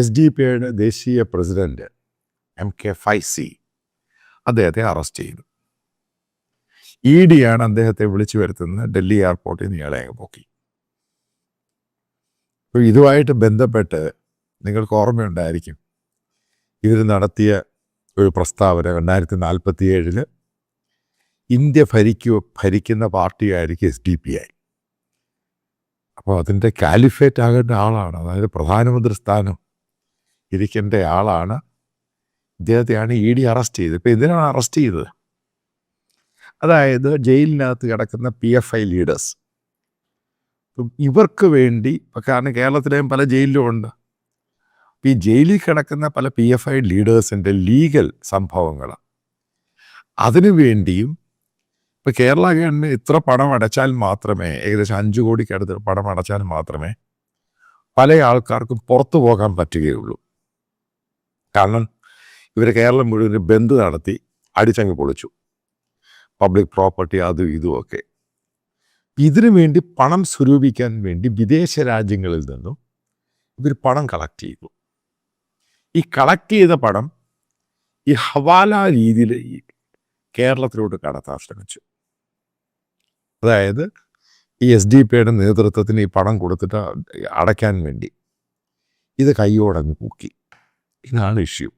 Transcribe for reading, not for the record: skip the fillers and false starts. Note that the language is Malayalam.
SDP ദേശീയ പ്രസിഡന്റ് MK ഫൈസി അദ്ദേഹത്തെ അറസ്റ്റ് ചെയ്തു. ED ആണ് അദ്ദേഹത്തെ വിളിച്ചു വരുത്തുന്നത്. ഡൽഹി എയർപോർട്ടിൽ നിന്ന് ഇയാളെ പോക്കി. അപ്പോൾ ഇതുമായിട്ട് ബന്ധപ്പെട്ട് നിങ്ങൾക്ക് ഓർമ്മയുണ്ടായിരിക്കും, ഇവർ നടത്തിയ ഒരു പ്രസ്താവന 2047 ഇന്ത്യ ഭരിക്കുന്ന പാർട്ടിയായിരിക്കും SDP. അപ്പോൾ അതിൻ്റെ കാലിഫേറ്റ് ആകേണ്ട ആളാണ്, അതായത് പ്രധാനമന്ത്രി സ്ഥാനം ഇരിക്കേണ്ട ആളാണ്. ഇദ്ദേഹത്തെയാണ് ED അറസ്റ്റ് ചെയ്തത്. ഇപ്പോൾ എന്തിനാണ് അറസ്റ്റ് ചെയ്തത്? അതായത് ജയിലിനകത്ത് കിടക്കുന്ന PFI ലീഡേഴ്സ്, ഇവർക്ക് വേണ്ടി, കാരണം കേരളത്തിലെയും പല ജയിലിലും ഉണ്ട്, ഈ ജയിലിൽ കിടക്കുന്ന പല PFI ലീഡേഴ്സിൻ്റെ ലീഗൽ സംഭവങ്ങൾ, അതിനു വേണ്ടിയും ഇപ്പോൾ കേരള ഗവൺമെൻറ് ഇത്ര പണം അടച്ചാൽ മാത്രമേ, ഏകദേശം 5 കോടിക്കടുത്ത് പണം അടച്ചാൽ മാത്രമേ പല ആൾക്കാർക്കും പുറത്തു പോകാൻ പറ്റുകയുള്ളൂ. കാരണം ഇവർ കേരളം മുഴുവൻ ബന്ദ് നടത്തി അടിച്ചങ്ങ് പൊളിച്ചു, പബ്ലിക് പ്രോപ്പർട്ടി അതും ഇതുമൊക്കെ. ഇതിനു വേണ്ടി പണം സ്വരൂപിക്കാൻ വേണ്ടി വിദേശ രാജ്യങ്ങളിൽ നിന്നും ഇവർ പണം കളക്ട് ചെയ്തു. ഈ കളക്ട് ചെയ്ത പണം ഈ ഹവാല രീതിയിൽ കേരളത്തിലോട്ട് കടത്താൻ ശ്രമിച്ചു. അതായത് ഈ SDP നേതൃത്വത്തിന് ഈ പണം കൊടുത്തിട്ട് അടയ്ക്കാൻ വേണ്ടി ഇത് കയ്യോടങ്ങ് പൂക്കി. ഇതാണ് ഇഷ്യൂ.